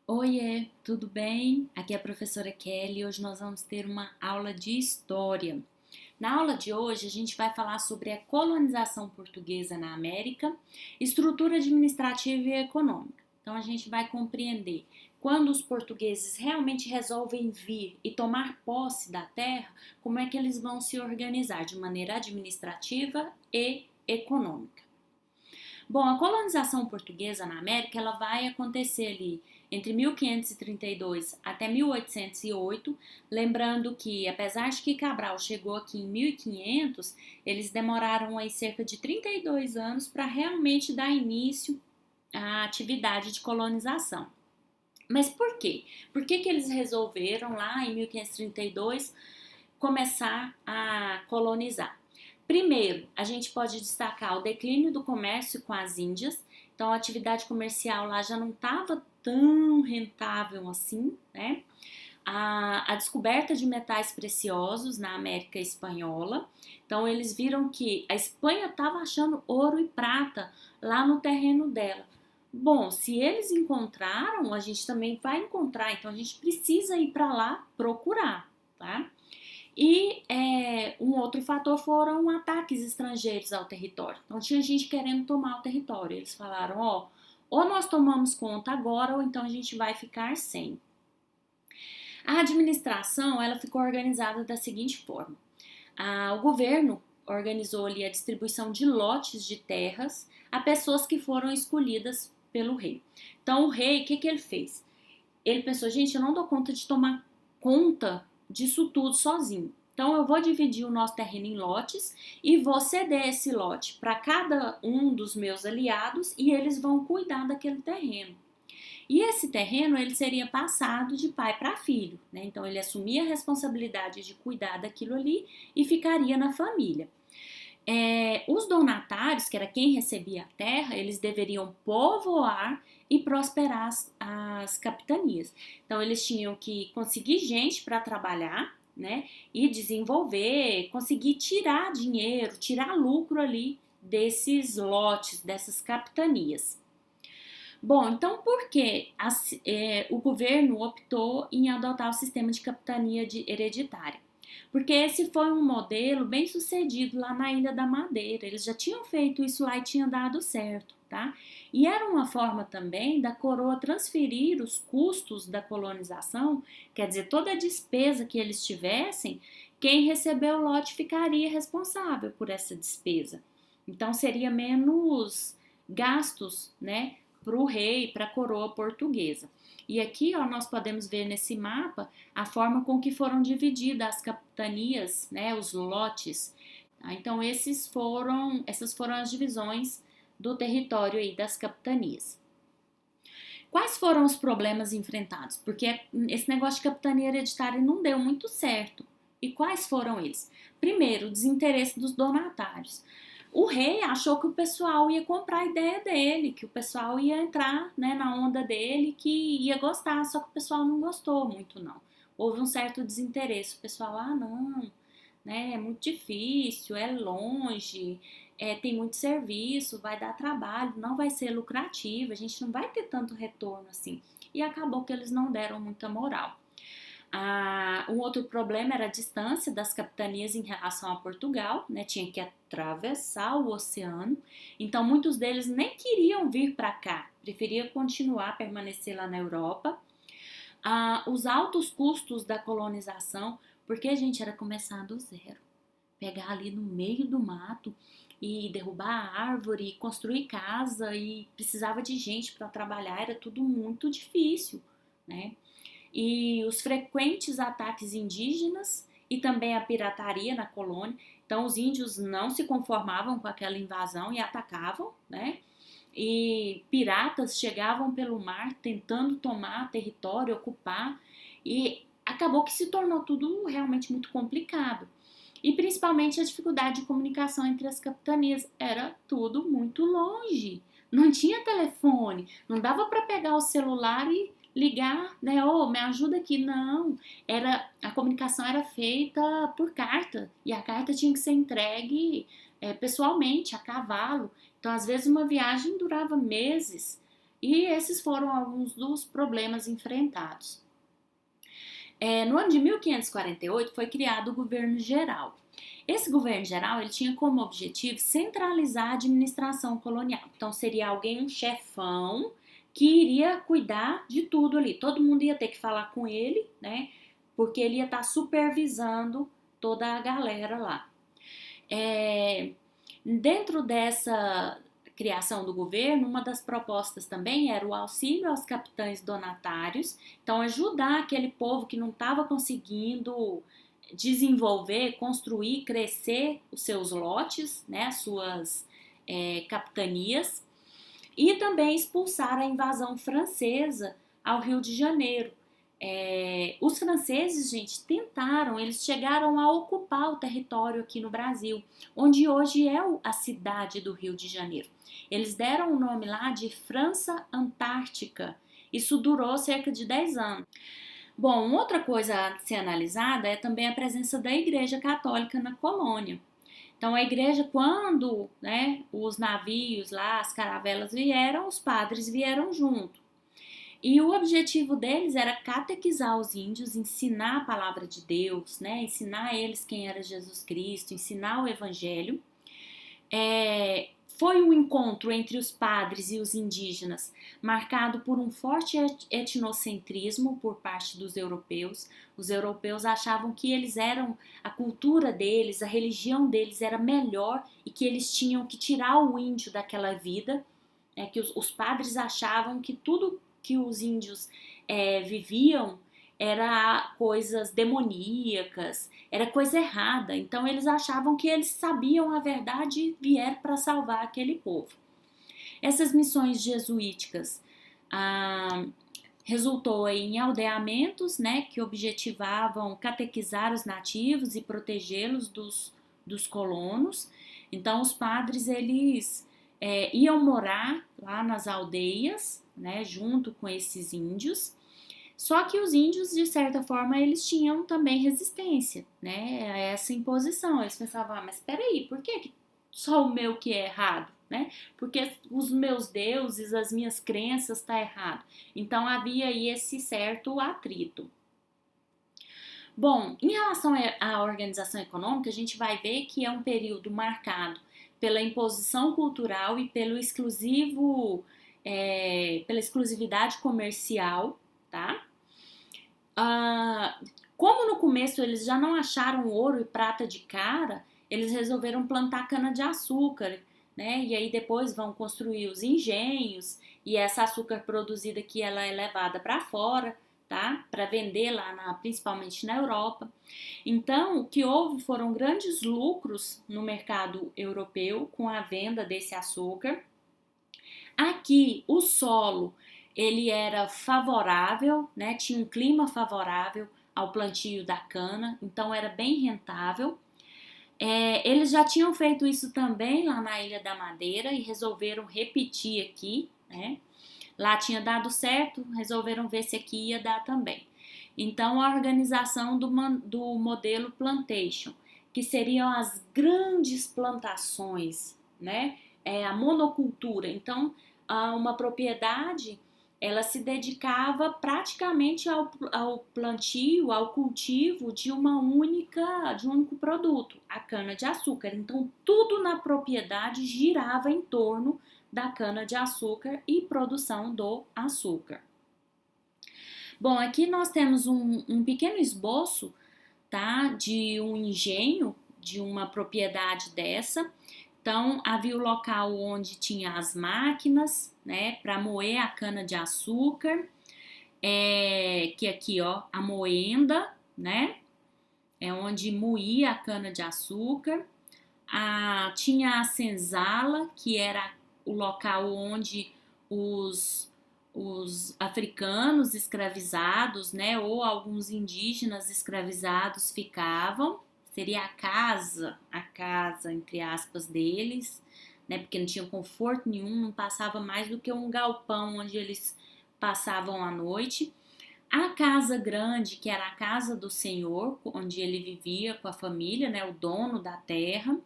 Oiê, tudo bem? Aqui é a professora Kelly e hoje nós vamos ter uma aula de história. Na aula de hoje a gente vai falar sobre a colonização portuguesa na América, estrutura administrativa e econômica. Então a gente vai compreender quando os portugueses realmente resolvem vir e tomar posse da terra, como é que eles vão se organizar de maneira administrativa e econômica. Bom, a colonização portuguesa na América ela vai acontecer ali entre 1532 até 1808, lembrando que apesar de que Cabral chegou aqui em 1500, eles demoraram aí cerca de 32 anos para realmente dar início à atividade de colonização. Mas por quê? Por que eles resolveram lá em 1532 começar a colonizar? Primeiro, a gente pode destacar o declínio do comércio com as Índias, então a atividade comercial lá já não estava tão rentável assim, né? A descoberta de metais preciosos na América Espanhola, então eles viram que a Espanha estava achando ouro e prata lá no terreno dela. Bom, se eles encontraram, a gente também vai encontrar, então a gente precisa ir para lá procurar, tá? E um outro fator foram ataques estrangeiros ao território. Então tinha gente querendo tomar o território. Eles falaram, ó, ou nós tomamos conta agora, ou então a gente vai ficar sem. A administração, ela ficou organizada da seguinte forma. O governo organizou ali a distribuição de lotes de terras a pessoas que foram escolhidas pelo rei. Então o rei, o que ele fez? Ele pensou, gente, eu não dou conta de tomar conta disso tudo sozinho. Então eu vou dividir o nosso terreno em lotes e vou ceder esse lote para cada um dos meus aliados e eles vão cuidar daquele terreno. E esse terreno ele seria passado de pai para filho, né? Então ele assumia a responsabilidade de cuidar daquilo ali e ficaria na família. Os donatários, que era quem recebia a terra, eles deveriam povoar e prosperar as capitanias. Então, eles tinham que conseguir gente para trabalhar, né? E desenvolver, conseguir tirar dinheiro, tirar lucro ali desses lotes, dessas capitanias. Bom, então por que o governo optou em adotar o sistema de capitania hereditária? Porque esse foi um modelo bem sucedido lá na Ilha da Madeira. Eles já tinham feito isso lá e tinha dado certo, tá? E era uma forma também da coroa transferir os custos da colonização, quer dizer, toda a despesa que eles tivessem, quem recebeu o lote ficaria responsável por essa despesa. Então seria menos gastos, né, para o rei, para a coroa portuguesa. E aqui ó, nós podemos ver nesse mapa a forma com que foram divididas as capitanias, né, os lotes. Então essas foram as divisões do território aí das capitanias. Quais foram os problemas enfrentados? Porque esse negócio de capitania hereditária não deu muito certo. E quais foram eles? Primeiro, o desinteresse dos donatários. O rei achou que o pessoal ia comprar a ideia dele, que o pessoal ia entrar, né, na onda dele, que ia gostar, só que o pessoal não gostou muito, não. Houve um certo desinteresse. O pessoal, não, né, é muito difícil, é longe, tem muito serviço, vai dar trabalho, não vai ser lucrativo, a gente não vai ter tanto retorno assim. E acabou que eles não deram muita moral. Um outro problema era a distância das capitanias em relação a Portugal, né? Tinha que atravessar o oceano, então muitos deles nem queriam vir para cá, preferiam continuar, permanecer lá na Europa. Os altos custos da colonização, porque a gente era começar do zero, pegar ali no meio do mato e derrubar a árvore, construir casa e precisava de gente para trabalhar, era tudo muito difícil, né? E os frequentes ataques indígenas e também a pirataria na colônia. Então, os índios não se conformavam com aquela invasão e atacavam, né? E piratas chegavam pelo mar tentando tomar território, ocupar, e acabou que se tornou tudo realmente muito complicado. E principalmente a dificuldade de comunicação entre as capitanias. Era tudo muito longe. Não tinha telefone, não dava para pegar o celular e ligar, né? Oh, me ajuda aqui. Não, a comunicação era feita por carta e a carta tinha que ser entregue pessoalmente, a cavalo. Então, às vezes, uma viagem durava meses. E esses foram alguns dos problemas enfrentados. No ano de 1548 foi criado o governo geral. Esse governo geral ele tinha como objetivo centralizar a administração colonial. Então seria alguém, um chefão, que iria cuidar de tudo ali. Todo mundo ia ter que falar com ele, né? Porque ele ia estar supervisando toda a galera lá. Dentro dessa criação do governo, uma das propostas também era o auxílio aos capitães donatários, então ajudar aquele povo que não estava conseguindo desenvolver, construir, crescer os seus lotes, né, as suas capitanias, e também expulsar a invasão francesa ao Rio de Janeiro. Os franceses, gente, tentaram, eles chegaram a ocupar o território aqui no Brasil, onde hoje é a cidade do Rio de Janeiro. Eles deram o nome lá de França Antártica. Isso durou cerca de 10 anos. Bom, outra coisa a ser analisada é também a presença da Igreja Católica na colônia. Então, a igreja, quando, né, os navios lá, as caravelas vieram, os padres vieram junto. E o objetivo deles era catequizar os índios, ensinar a palavra de Deus, né, ensinar a eles quem era Jesus Cristo, ensinar o evangelho. Foi um encontro entre os padres e os indígenas, marcado por um forte etnocentrismo por parte dos europeus. Os europeus achavam que eles eram, a cultura deles, a religião deles era melhor e que eles tinham que tirar o índio daquela vida, que os padres achavam que tudo que os índios viviam era coisas demoníacas, era coisa errada. Então eles achavam que eles sabiam a verdade e vieram para salvar aquele povo. Essas missões jesuíticas resultou em aldeamentos, né, que objetivavam catequizar os nativos e protegê-los dos colonos. Então os padres eles iam morar lá nas aldeias, né, junto com esses índios. Só que os índios, de certa forma, eles tinham também resistência, né, a essa imposição. Eles pensavam, mas espera aí, por que só o meu que é errado, né? Porque os meus deuses, as minhas crenças tá errado. Então havia aí esse certo atrito. Bom, em relação à organização econômica, a gente vai ver que é um período marcado pela imposição cultural e pela exclusividade comercial, tá? Como no começo eles já não acharam ouro e prata de cara, eles resolveram plantar cana-de-açúcar, né? E aí depois vão construir os engenhos e essa açúcar produzida aqui ela é levada para fora, tá? Para vender lá principalmente na Europa. Então, o que houve foram grandes lucros no mercado europeu com a venda desse açúcar. Aqui, o solo, ele era favorável, né? Tinha um clima favorável ao plantio da cana, então era bem rentável. Eles já tinham feito isso também lá na Ilha da Madeira e resolveram repetir aqui, né? Lá tinha dado certo, resolveram ver se aqui ia dar também. Então, a organização do modelo plantation, que seriam as grandes plantações, né? A monocultura. Então, uma propriedade, ela se dedicava praticamente ao plantio, ao cultivo de um único produto, a cana-de-açúcar. Então, tudo na propriedade girava em torno da cana-de-açúcar e produção do açúcar. Bom, aqui nós temos um pequeno esboço, tá, de um engenho, de uma propriedade dessa. Então, havia o local onde tinha as máquinas, né, para moer a cana-de-açúcar, que aqui, ó, a moenda, né, é onde moía a cana-de-açúcar. Tinha a senzala, que era o local onde os africanos escravizados, né, ou alguns indígenas escravizados ficavam. Seria a casa, entre aspas, deles, né, porque não tinha conforto nenhum, não passava mais do que um galpão onde eles passavam a noite. A casa grande, que era a casa do senhor, onde ele vivia com a família, né, o dono da terra.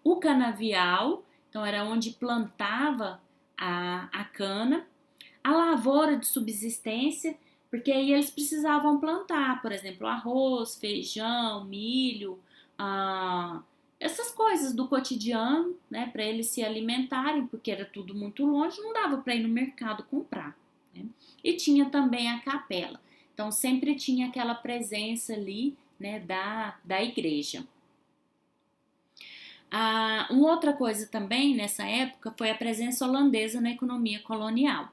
O canavial, então era onde plantava a cana. a lavoura de subsistência, porque aí eles precisavam plantar, por exemplo, arroz, feijão, milho, ah, essas coisas do cotidiano, né, para eles se alimentarem, porque era tudo muito longe, não dava para ir no mercado comprar, né? E tinha também a capela, então sempre tinha aquela presença ali, né, da igreja. Uma outra coisa também nessa época foi a presença holandesa na economia colonial.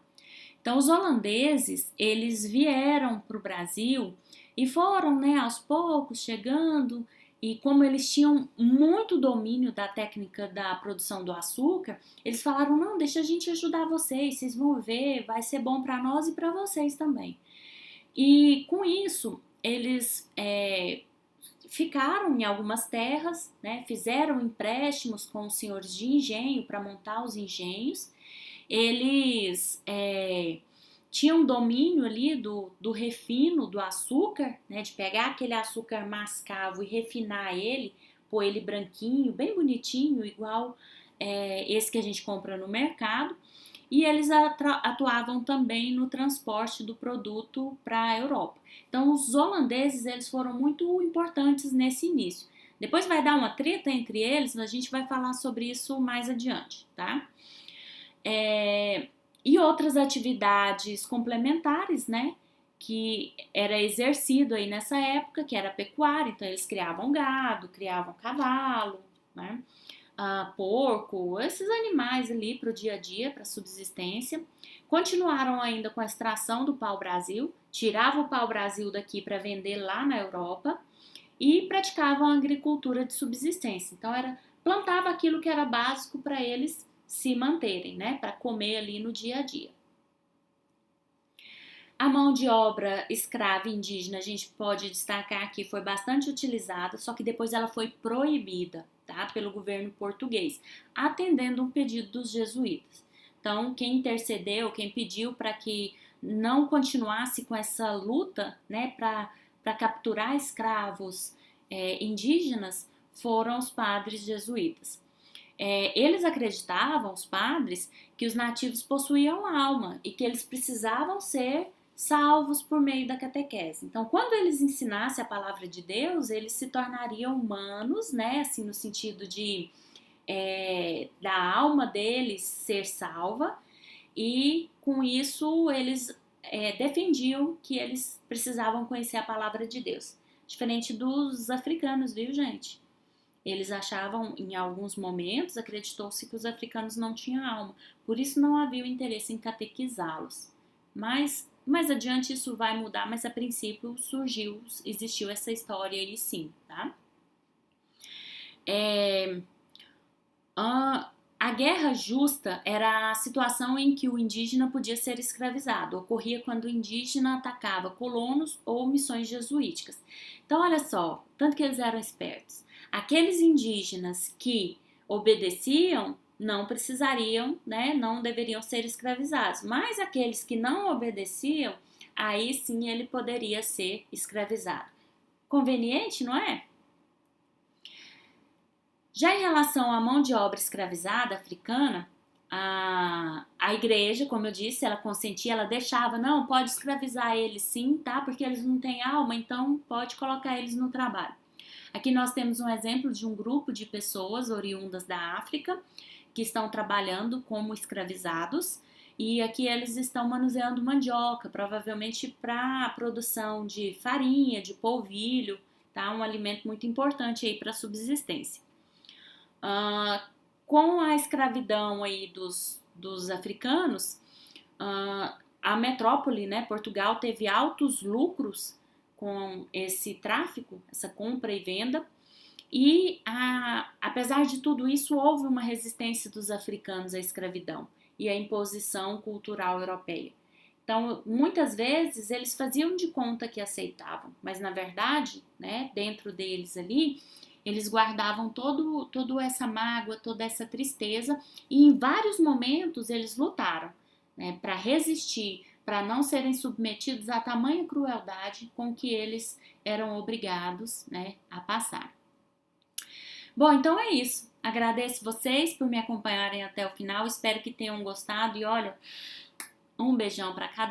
Então, os holandeses, eles vieram para o Brasil e foram, né, aos poucos chegando, e como eles tinham muito domínio da técnica da produção do açúcar, eles falaram: não, deixa a gente ajudar vocês, vocês vão ver, vai ser bom para nós e para vocês também. E com isso, eles ficaram em algumas terras, né, fizeram empréstimos com os senhores de engenho para montar os engenhos. Eles tinham domínio ali do refino do açúcar, né, de pegar aquele açúcar mascavo e refinar ele, pôr ele branquinho, bem bonitinho, igual esse que a gente compra no mercado. E eles atuavam também no transporte do produto para a Europa. Então, os holandeses, eles foram muito importantes nesse início. Depois vai dar uma treta entre eles, a gente vai falar sobre isso mais adiante, tá? E outras atividades complementares, né, que era exercido aí nessa época, que era a pecuária, então eles criavam gado, criavam cavalo, né, porco, esses animais ali para o dia a dia, para subsistência. Continuaram ainda com a extração do pau-brasil, tiravam o pau-brasil daqui para vender lá na Europa e praticavam a agricultura de subsistência. Então plantava aquilo que era básico para eles se manterem, né, para comer ali no dia a dia. A mão de obra escrava indígena, a gente pode destacar que foi bastante utilizada, só que depois ela foi proibida, tá, pelo governo português, atendendo um pedido dos jesuítas. Então, quem intercedeu, quem pediu para que não continuasse com essa luta, né, para capturar escravos indígenas, foram os padres jesuítas. Eles acreditavam, os padres, que os nativos possuíam alma e que eles precisavam ser salvos por meio da catequese. Então, quando eles ensinassem a palavra de Deus, eles se tornariam humanos, né? Assim, no sentido de da alma deles ser salva, e com isso eles defendiam que eles precisavam conhecer a palavra de Deus. Diferente dos africanos, viu, gente? Eles achavam, em alguns momentos, acreditou-se que os africanos não tinham alma, por isso não havia o interesse em catequizá-los. Mas mais adiante isso vai mudar, mas a princípio existiu essa história aí sim, tá? A guerra justa era a situação em que o indígena podia ser escravizado. Ocorria quando o indígena atacava colonos ou missões jesuíticas. Então, olha só, tanto que eles eram espertos. Aqueles indígenas que obedeciam não precisariam, né, não deveriam ser escravizados. Mas aqueles que não obedeciam, aí sim ele poderia ser escravizado. Conveniente, não é? Já em relação à mão de obra escravizada africana, a igreja, como eu disse, ela consentia, ela deixava, não, pode escravizar eles sim, tá? Porque eles não têm alma, então pode colocar eles no trabalho. Aqui nós temos um exemplo de um grupo de pessoas oriundas da África que estão trabalhando como escravizados, e aqui eles estão manuseando mandioca, provavelmente para a produção de farinha, de polvilho, tá? Um alimento muito importante aí para a subsistência. Com a escravidão aí dos africanos, a metrópole, né, Portugal, teve altos lucros com esse tráfico, essa compra e venda, e apesar de tudo isso, houve uma resistência dos africanos à escravidão e à imposição cultural europeia. Então, muitas vezes, eles faziam de conta que aceitavam, mas na verdade, né, dentro deles ali, eles guardavam toda essa mágoa, toda essa tristeza, e em vários momentos eles lutaram, né, para resistir, para não serem submetidos à tamanha crueldade com que eles eram obrigados, né, a passar. Bom, então é isso. Agradeço vocês por me acompanharem até o final. Espero que tenham gostado. E olha, Um beijão para cada